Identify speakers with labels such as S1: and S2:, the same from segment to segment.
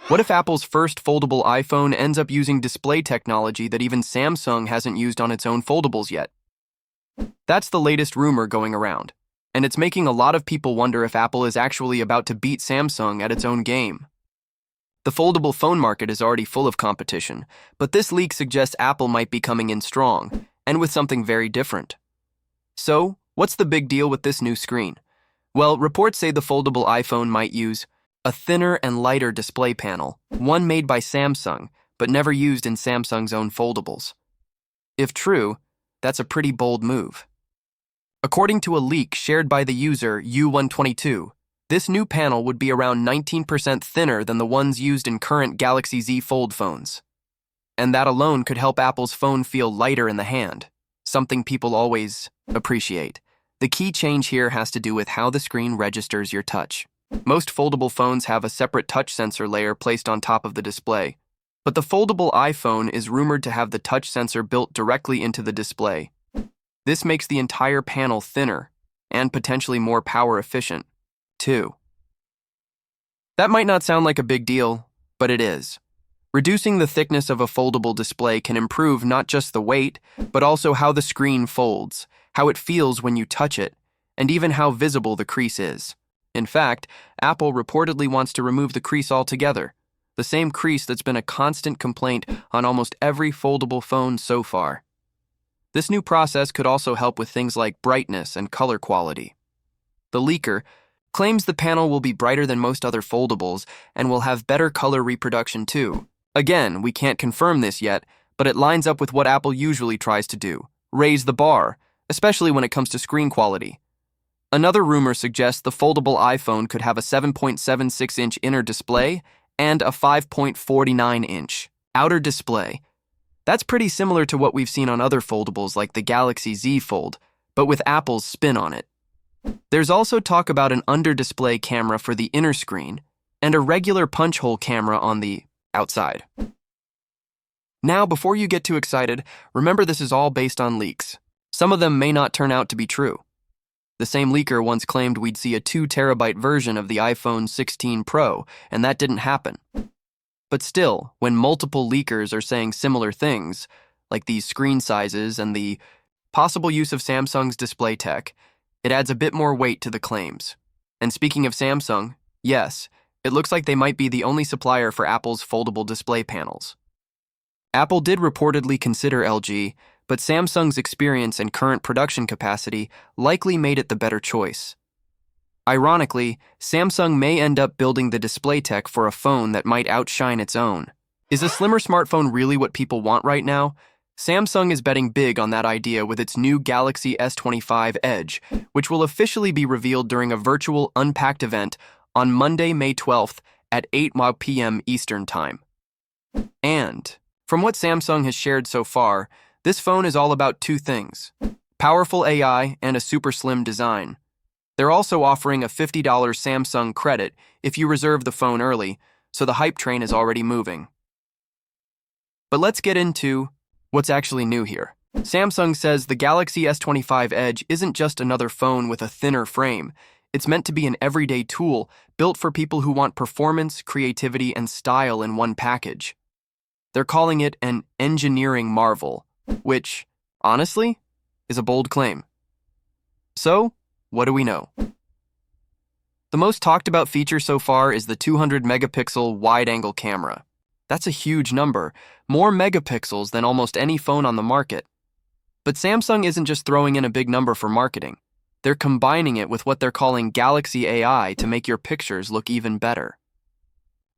S1: What if Apple's first foldable iPhone ends up using display technology that even Samsung hasn't used on its own foldables yet? That's the latest rumor going around, and it's making a lot of people wonder if Apple is actually about to beat Samsung at its own game. The foldable phone market is already full of competition, but this leak suggests Apple might be coming in strong, and with something very different. So, what's the big deal with this new screen? Well, reports say the foldable iPhone might use a thinner and lighter display panel, one made by Samsung, but never used in Samsung's own foldables. If true, that's a pretty bold move. According to a leak shared by the user U122, this new panel would be around 19% thinner than the ones used in current Galaxy Z Fold phones. And that alone could help Apple's phone feel lighter in the hand, something people always appreciate. The key change here has to do with how the screen registers your touch. Most foldable phones have a separate touch sensor layer placed on top of the display, but the foldable iPhone is rumored to have the touch sensor built directly into the display. This makes the entire panel thinner and potentially more power efficient, too. That might not sound like a big deal, but it is. Reducing the thickness of a foldable display can improve not just the weight, but also how the screen folds, how it feels when you touch it, and even how visible the crease is. In fact, Apple reportedly wants to remove the crease altogether, the same crease that's been a constant complaint on almost every foldable phone so far. This new process could also help with things like brightness and color quality. The leaker claims the panel will be brighter than most other foldables and will have better color reproduction too. Again, we can't confirm this yet, but it lines up with what Apple usually tries to do: raise the bar, especially when it comes to screen quality. Another rumor suggests the foldable iPhone could have a 7.76-inch inner display and a 5.49-inch outer display. That's pretty similar to what we've seen on other foldables like the Galaxy Z Fold, but with Apple's spin on it. There's also talk about an under-display camera for the inner screen and a regular punch hole camera on the outside. Now, before you get too excited, remember this is all based on leaks. Some of them may not turn out to be true. The same leaker once claimed we'd see a 2-terabyte version of the iPhone 16 Pro, and that didn't happen. But still, when multiple leakers are saying similar things, like these screen sizes and the possible use of Samsung's display tech, it adds a bit more weight to the claims. And speaking of Samsung, yes, it looks like they might be the only supplier for Apple's foldable display panels. Apple did reportedly consider LG, but Samsung's experience and current production capacity likely made it the better choice. Ironically, Samsung may end up building the display tech for a phone that might outshine its own. Is a slimmer smartphone really what people want right now? Samsung is betting big on that idea with its new Galaxy S25 Edge, which will officially be revealed during a virtual Unpacked event on Monday, May 12th at 8 p.m. Eastern Time. And, from what Samsung has shared so far, this phone is all about two things: powerful AI and a super slim design. They're also offering a $50 Samsung credit if you reserve the phone early, so the hype train is already moving. But let's get into what's actually new here. Samsung says the Galaxy S25 Edge isn't just another phone with a thinner frame. It's meant to be an everyday tool built for people who want performance, creativity, and style in one package. They're calling it an engineering marvel, which, honestly, is a bold claim. So, what do we know? The most talked about feature so far is the 200-megapixel wide-angle camera. That's a huge number, more megapixels than almost any phone on the market. But Samsung isn't just throwing in a big number for marketing. They're combining it with what they're calling Galaxy AI to make your pictures look even better.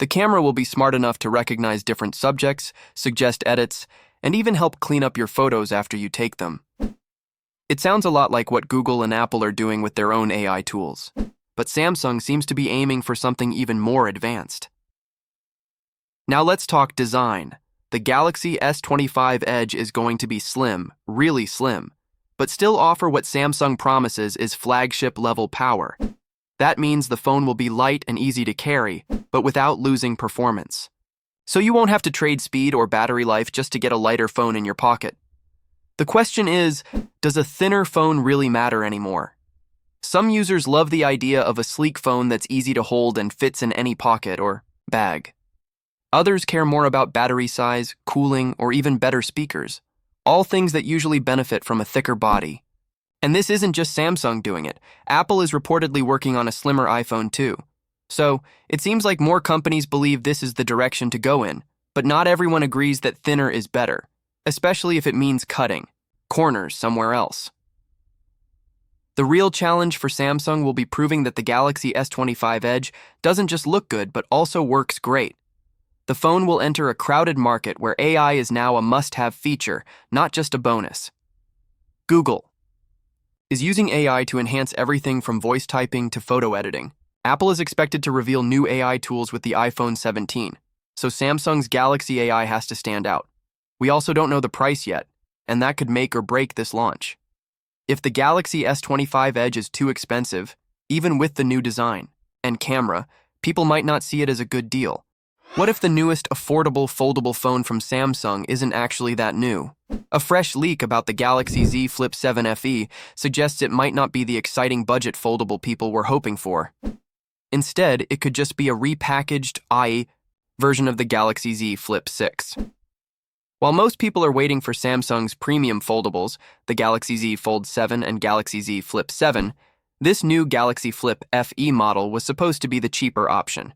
S1: The camera will be smart enough to recognize different subjects, suggest edits, and even help clean up your photos after you take them. It sounds a lot like what Google and Apple are doing with their own AI tools, but Samsung seems to be aiming for something even more advanced. Now let's talk design. The Galaxy S25 Edge is going to be slim, really slim, but still offer what Samsung promises is flagship-level power. That means the phone will be light and easy to carry, but without losing performance. So you won't have to trade speed or battery life just to get a lighter phone in your pocket. The question is, does a thinner phone really matter anymore? Some users love the idea of a sleek phone that's easy to hold and fits in any pocket or bag. Others care more about battery size, cooling, or even better speakers, all things that usually benefit from a thicker body. And this isn't just Samsung doing it. Apple is reportedly working on a slimmer iPhone too. So, it seems like more companies believe this is the direction to go in, but not everyone agrees that thinner is better, especially if it means cutting corners somewhere else. The real challenge for Samsung will be proving that the Galaxy S25 Edge doesn't just look good, but also works great. The phone will enter a crowded market where AI is now a must-have feature, not just a bonus. Google is using AI to enhance everything from voice typing to photo editing. Apple is expected to reveal new AI tools with the iPhone 17, so Samsung's Galaxy AI has to stand out. We also don't know the price yet, and that could make or break this launch. If the Galaxy S25 Edge is too expensive, even with the new design and camera, people might not see it as a good deal. What if the newest affordable foldable phone from Samsung isn't actually that new? A fresh leak about the Galaxy Z Flip 7 FE suggests it might not be the exciting budget foldable people were hoping for. Instead, it could just be a repackaged version of the Galaxy Z Flip 6. While most people are waiting for Samsung's premium foldables, the Galaxy Z Fold 7 and Galaxy Z Flip 7, this new Galaxy Flip FE model was supposed to be the cheaper option.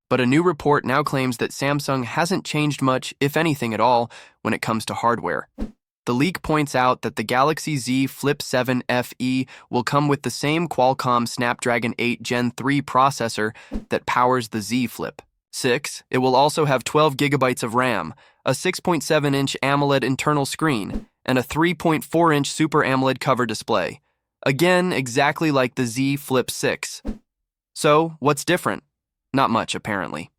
S1: But a new report now claims that Samsung hasn't changed much, if anything at all, when it comes to hardware. The leak points out that the Galaxy Z Flip 7 FE will come with the same Qualcomm Snapdragon 8 Gen 3 processor that powers the Z Flip 6. It will also have 12 gigabytes of RAM, a 6.7-inch AMOLED internal screen, and a 3.4-inch Super AMOLED cover display. Again, exactly like the Z Flip 6. So, what's different? Not much, apparently.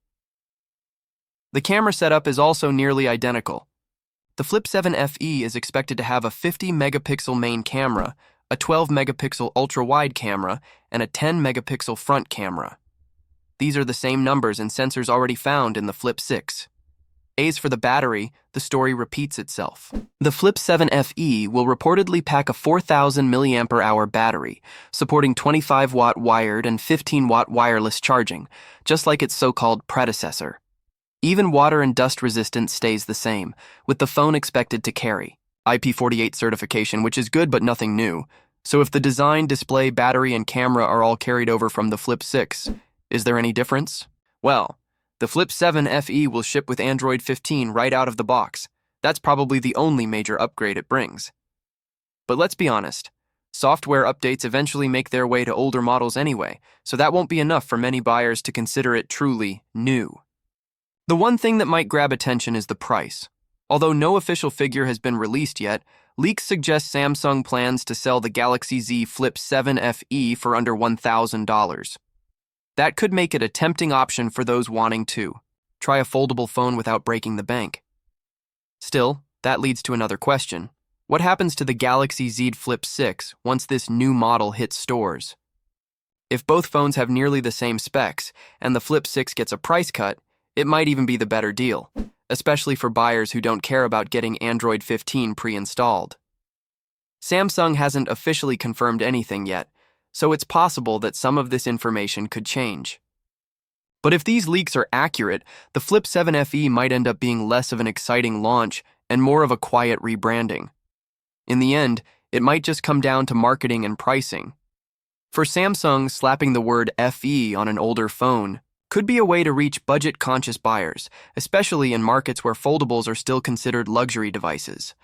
S1: The camera setup is also nearly identical. The Flip 7 FE is expected to have a 50-megapixel main camera, a 12-megapixel ultra-wide camera, and a 10-megapixel front camera. These are the same numbers and sensors already found in the Flip 6. As for the battery, the story repeats itself. The Flip 7 FE will reportedly pack a 4,000 mAh battery, supporting 25-watt wired and 15-watt wireless charging, just like its so-called predecessor. Even water and dust resistance stays the same, with the phone expected to carry IP48 certification, which is good but nothing new. So if the design, display, battery, and camera are all carried over from the Flip 6, is there any difference? Well, the Flip 7 FE will ship with Android 15 right out of the box. That's probably the only major upgrade it brings. But let's be honest, software updates eventually make their way to older models anyway, so that won't be enough for many buyers to consider it truly new. The one thing that might grab attention is the price. Although no official figure has been released yet, leaks suggest Samsung plans to sell the Galaxy Z Flip 7 FE for under $1,000. That could make it a tempting option for those wanting to try a foldable phone without breaking the bank. Still, that leads to another question. What happens to the Galaxy Z Flip 6 once this new model hits stores? If both phones have nearly the same specs and the Flip 6 gets a price cut, it might even be the better deal, especially for buyers who don't care about getting Android 15 pre-installed. Samsung hasn't officially confirmed anything yet, so it's possible that some of this information could change. But if these leaks are accurate, the Flip 7 FE might end up being less of an exciting launch and more of a quiet rebranding. In the end, it might just come down to marketing and pricing. For Samsung, slapping the word FE on an older phone could be a way to reach budget-conscious buyers, especially in markets where foldables are still considered luxury devices.